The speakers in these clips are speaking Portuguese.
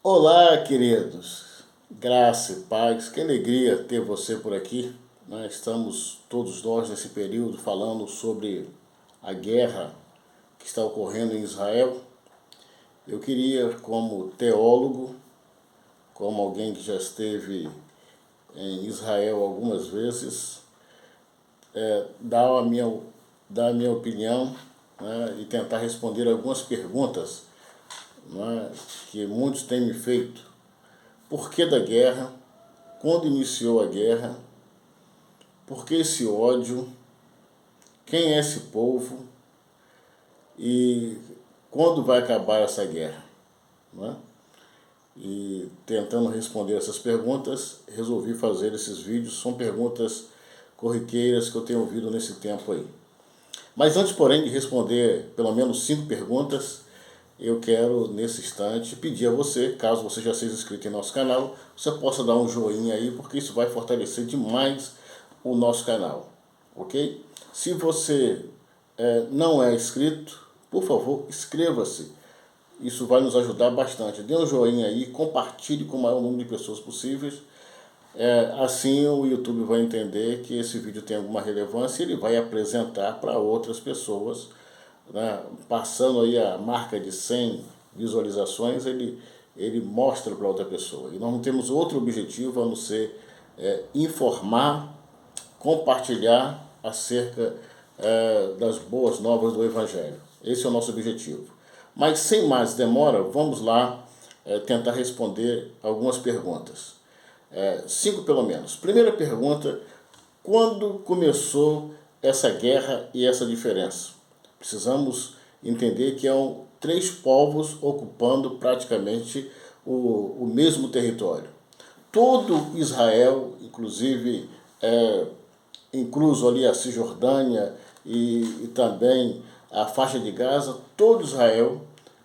Olá, queridos. Graça e paz. Que alegria ter você por aqui. Estamos todos nós nesse período falando sobre a guerra que está ocorrendo em Israel. Eu queria, como teólogo, como alguém que já esteve em Israel algumas vezes, dar a minha opinião, e tentar responder algumas perguntas, que muitos têm me feito. Por que da guerra? Quando iniciou a guerra? Por que esse ódio? Quem é esse povo? E quando vai acabar essa guerra? Não é? E tentando responder essas perguntas, resolvi fazer esses vídeos. São perguntas corriqueiras que eu tenho ouvido nesse tempo aí. Mas antes, porém, de responder pelo menos 5 perguntas, eu quero, nesse instante, pedir a você, caso você já seja inscrito em nosso canal, você possa dar um joinha aí, porque isso vai fortalecer demais o nosso canal, ok? Se você não é inscrito, por favor, inscreva-se. Isso vai nos ajudar bastante. Dê um joinha aí, compartilhe com o maior número de pessoas possíveis. Assim o YouTube vai entender que esse vídeo tem alguma relevância e ele vai apresentar para outras pessoas, né? Passando aí a marca de 100 visualizações, ele mostra para outra pessoa. E nós não temos outro objetivo a não ser informar, compartilhar acerca das boas novas do Evangelho. Esse é o nosso objetivo. Mas sem mais demora, vamos lá tentar responder algumas perguntas. 5 pelo menos. Primeira pergunta: quando começou essa guerra e essa diferença? Precisamos entender que há 3 povos ocupando praticamente o mesmo território. Todo Israel, inclusive incluso ali a Cisjordânia e também a faixa de Gaza, todo Israel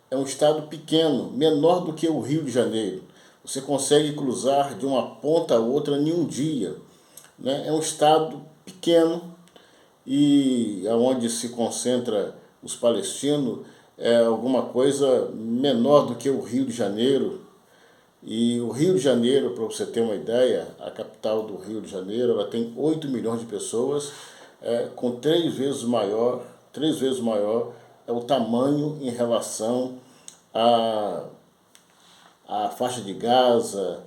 é um estado pequeno, menor do que o Rio de Janeiro. Você consegue cruzar de uma ponta a outra em um dia, né? É um estado pequeno e onde se concentra os palestinos é alguma coisa menor do que o Rio de Janeiro. E o Rio de Janeiro, para você ter uma ideia, a capital do Rio de Janeiro, ela tem 8 milhões de pessoas, com 3 vezes maior é o tamanho em relação à, à faixa de Gaza,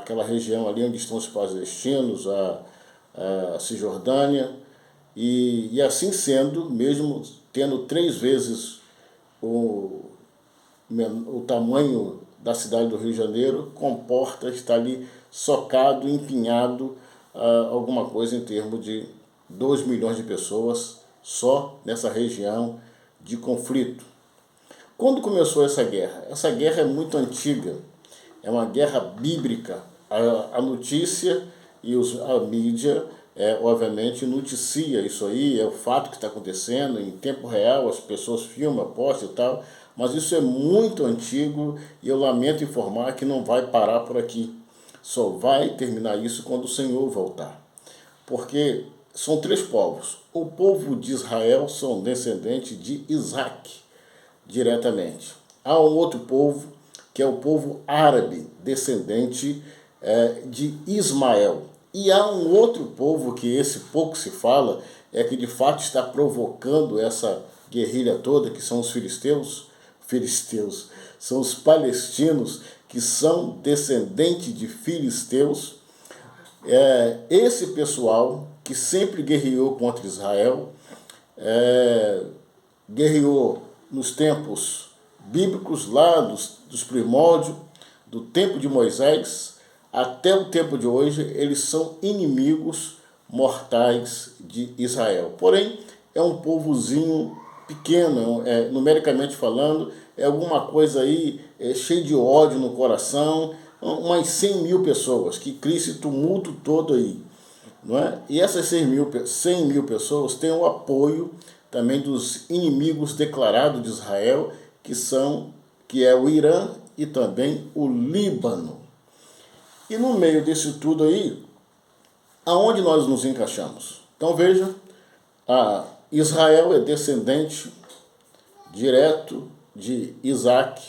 aquela região ali onde estão os palestinos, a Cisjordânia, e assim sendo, mesmo tendo 3 vezes o, o tamanho da cidade do Rio de Janeiro, comporta, está ali socado, empinhado, alguma coisa em termos de 2 milhões de pessoas só nessa região de conflito. Quando começou essa guerra? Essa guerra é muito antiga, é uma guerra bíblica. A notícia e a mídia, obviamente, noticia isso aí, é o fato que está acontecendo em tempo real, as pessoas filmam, postam e tal, mas isso é muito antigo e eu lamento informar que não vai parar por aqui. Só vai terminar isso quando o Senhor voltar. Porque são 3 povos. O povo de Israel são descendentes de Isaac, diretamente. Há um outro povo, que é o povo árabe, descendente de Ismael. E há um outro povo que esse pouco se fala, que de fato está provocando essa guerrilha toda, que são os filisteus, são os palestinos, que são descendentes de filisteus. Esse pessoal que sempre guerreou contra Israel, guerreou nos tempos bíblicos, lá dos primórdios, do tempo de Moisés até o tempo de hoje, eles são inimigos mortais de Israel. Porém, é um povozinho pequeno, numericamente falando, é alguma coisa aí cheio de ódio no coração, umas 100 mil pessoas que cria esse tumulto todo aí. Não é? E essas 100 mil pessoas têm o apoio também dos inimigos declarados de Israel, que é o Irã e também o Líbano. E no meio disso tudo aí, aonde nós nos encaixamos? Então veja, Israel é descendente direto de Isaac,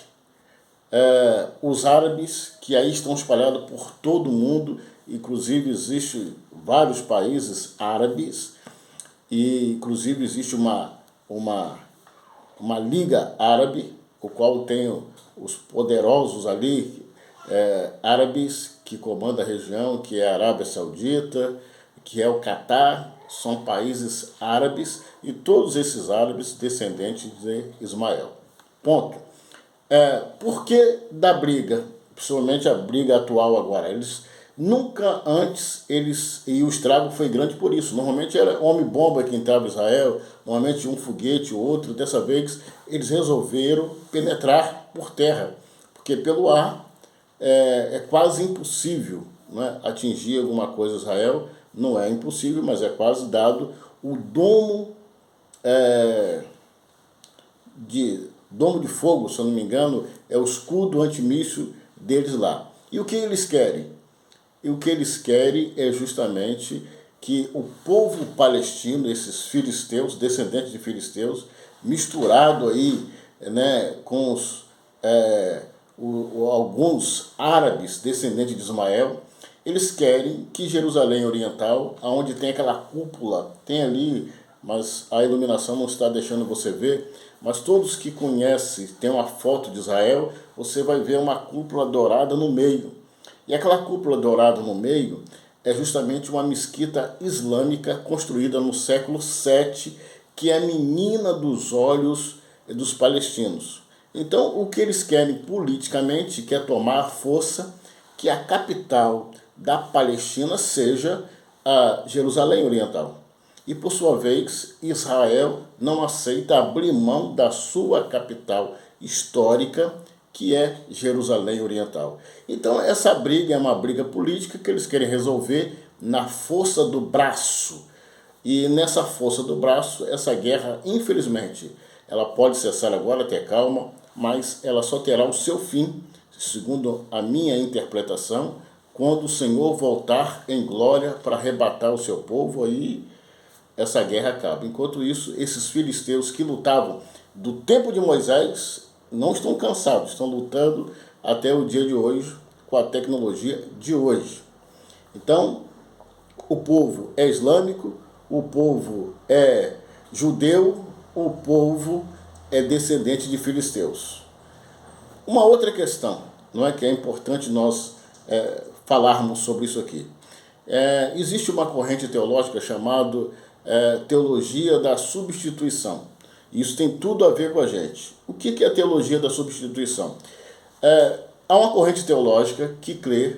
os árabes que aí estão espalhados por todo o mundo, inclusive existe vários países árabes, e inclusive existe uma liga árabe, o qual tem os poderosos ali, árabes que comandam a região, que é a Arábia Saudita, que é o Catar, são países árabes, e todos esses árabes descendentes de Ismael. Ponto. Por que da briga? Principalmente a briga atual agora. Eles nunca antes, e o estrago foi grande por isso. Normalmente era homem-bomba que entrava em Israel, normalmente um foguete ou outro. Dessa vez eles resolveram penetrar por terra, porque pelo ar é quase impossível, né, atingir alguma coisa em Israel. Não é impossível, mas é quase dado o domo de fogo, se eu não me engano, é o escudo antimíssil deles lá. E o que eles querem? E o que eles querem é justamente que o povo palestino, esses filisteus, descendentes de filisteus, misturado aí, né, com alguns árabes descendentes de Ismael, eles querem que Jerusalém Oriental, onde tem aquela cúpula, tem ali, mas a iluminação não está deixando você ver, mas todos que conhecem, tem uma foto de Israel, você vai ver uma cúpula dourada no meio. E aquela cúpula dourada no meio é justamente uma mesquita islâmica construída no século VII, que é a menina dos olhos dos palestinos. Então, o que eles querem politicamente, quer tomar força, que a capital da Palestina seja a Jerusalém Oriental. E, por sua vez, Israel não aceita abrir mão da sua capital histórica, que é Jerusalém Oriental. Então, essa briga é uma briga política que eles querem resolver na força do braço. E nessa força do braço, essa guerra, infelizmente, ela pode cessar agora, ter calma, mas ela só terá o seu fim, segundo a minha interpretação, quando o Senhor voltar em glória para arrebatar o seu povo, aí essa guerra acaba. Enquanto isso, esses filisteus que lutavam do tempo de Moisés não estão cansados, estão lutando até o dia de hoje, com a tecnologia de hoje. Então, o povo é islâmico, o povo é judeu, o povo é descendente de filisteus. Uma outra questão, não é, que é importante nós falarmos sobre isso aqui. Existe uma corrente teológica chamada teologia da substituição. Isso tem tudo a ver com a gente. O que é a teologia da substituição? Há uma corrente teológica que crê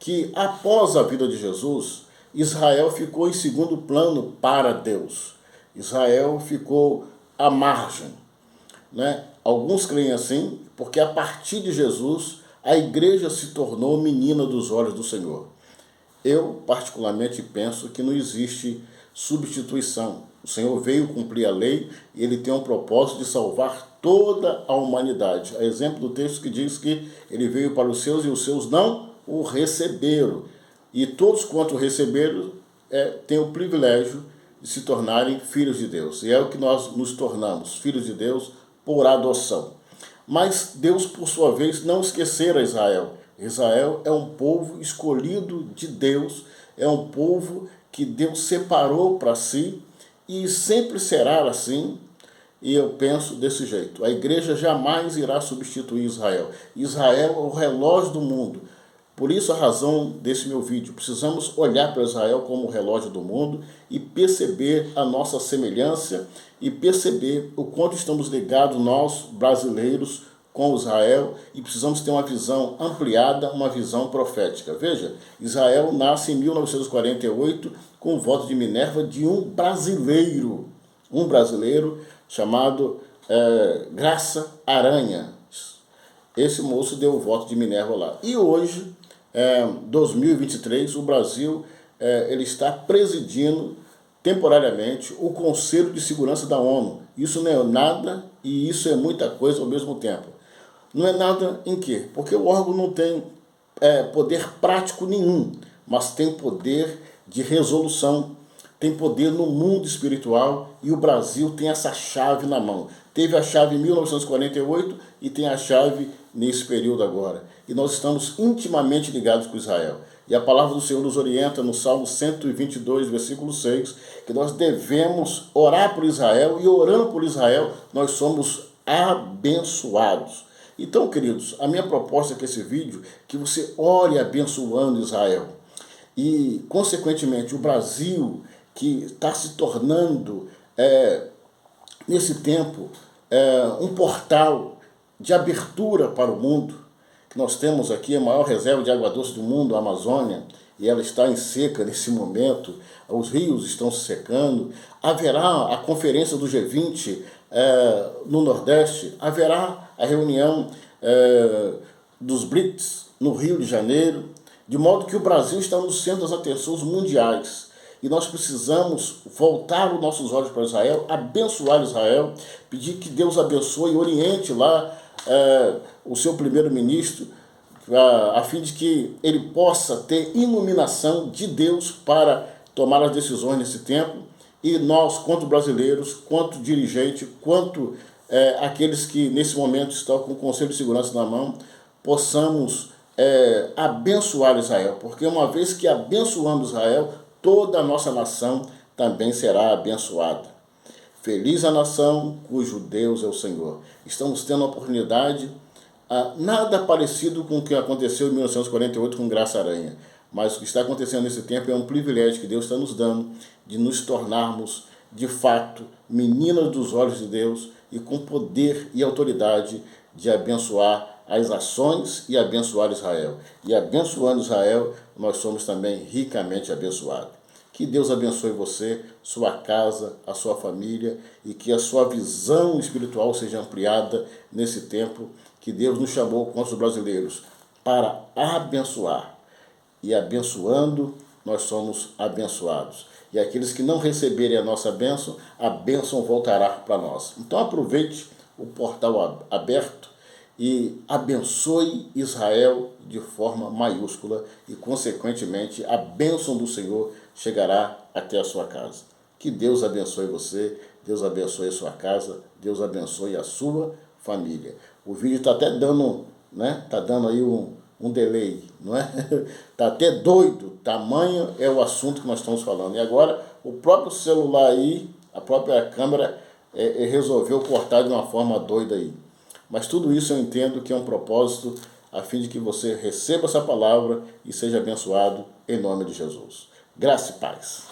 que após a vida de Jesus, Israel ficou em segundo plano para Deus. Israel ficou à margem, né? Alguns creem assim, porque a partir de Jesus, a igreja se tornou menina dos olhos do Senhor. Eu, particularmente, penso que não existe substituição. O Senhor veio cumprir a lei e ele tem um propósito de salvar toda a humanidade. A exemplo do texto que diz que ele veio para os seus e os seus não o receberam. E todos quanto o receberam têm o privilégio de se tornarem filhos de Deus. E é o que nós nos tornamos, filhos de Deus, por adoção. Mas Deus, por sua vez, não esquecera Israel. Israel é um povo escolhido de Deus, é um povo que Deus separou para si e sempre será assim. E eu penso desse jeito: a igreja jamais irá substituir Israel. Israel é o relógio do mundo. Por isso a razão desse meu vídeo. Precisamos olhar para Israel como o relógio do mundo e perceber a nossa semelhança e perceber o quanto estamos ligados nós, brasileiros, com Israel, e precisamos ter uma visão ampliada, uma visão profética. Veja, Israel nasce em 1948 com o voto de Minerva de um brasileiro chamado Graça Aranha. Esse moço deu o voto de Minerva lá. E hoje, 2023, o Brasil ele está presidindo temporariamente o Conselho de Segurança da ONU. Isso não é nada e isso é muita coisa ao mesmo tempo. Não é nada em quê? Porque o órgão não tem poder prático nenhum, mas tem poder de resolução. tem poder no mundo espiritual e o Brasil tem essa chave na mão. Teve a chave em 1948 e tem a chave nesse período agora. E nós estamos intimamente ligados com Israel. E a palavra do Senhor nos orienta no Salmo 122, versículo 6, que nós devemos orar por Israel e orando por Israel nós somos abençoados. Então, queridos, a minha proposta com esse vídeo é que você ore abençoando Israel. E, consequentemente, o Brasil, que está se tornando, nesse tempo, um portal de abertura para o mundo, que nós temos aqui a maior reserva de água doce do mundo, a Amazônia, e ela está em seca nesse momento, os rios estão se secando, haverá a conferência do G20 no Nordeste, haverá a reunião dos BRICS no Rio de Janeiro, de modo que o Brasil está no centro das atenções mundiais. E nós precisamos voltar os nossos olhos para Israel, abençoar Israel, pedir que Deus abençoe e oriente lá o seu primeiro-ministro, a fim de que ele possa ter iluminação de Deus para tomar as decisões nesse tempo. E nós, quanto brasileiros, quanto dirigente, quanto aqueles que nesse momento estão com o Conselho de Segurança na mão, possamos abençoar Israel, porque uma vez que abençoamos Israel, toda a nossa nação também será abençoada. Feliz a nação cujo Deus é o Senhor. Estamos tendo a oportunidade, nada parecido com o que aconteceu em 1948 com Graça Aranha, mas o que está acontecendo nesse tempo é um privilégio que Deus está nos dando de nos tornarmos, de fato, meninas dos olhos de Deus e com poder e autoridade de abençoar as ações e abençoar Israel. E abençoando Israel, nós somos também ricamente abençoados. Que Deus abençoe você, sua casa, a sua família e que a sua visão espiritual seja ampliada nesse tempo que Deus nos chamou, contra os brasileiros, para abençoar. E abençoando, nós somos abençoados. E aqueles que não receberem a nossa bênção, a bênção voltará para nós. Então aproveite o portal aberto e abençoe Israel de forma maiúscula e, consequentemente, a bênção do Senhor chegará até a sua casa. Que Deus abençoe você, Deus abençoe a sua casa, Deus abençoe a sua família. O vídeo está até dando, está dando aí um delay, não é? Está até doido, tamanho é o assunto que nós estamos falando. E agora, o próprio celular aí, a própria câmera, resolveu cortar de uma forma doida aí. Mas tudo isso eu entendo que é um propósito a fim de que você receba essa palavra e seja abençoado em nome de Jesus. Graça e paz.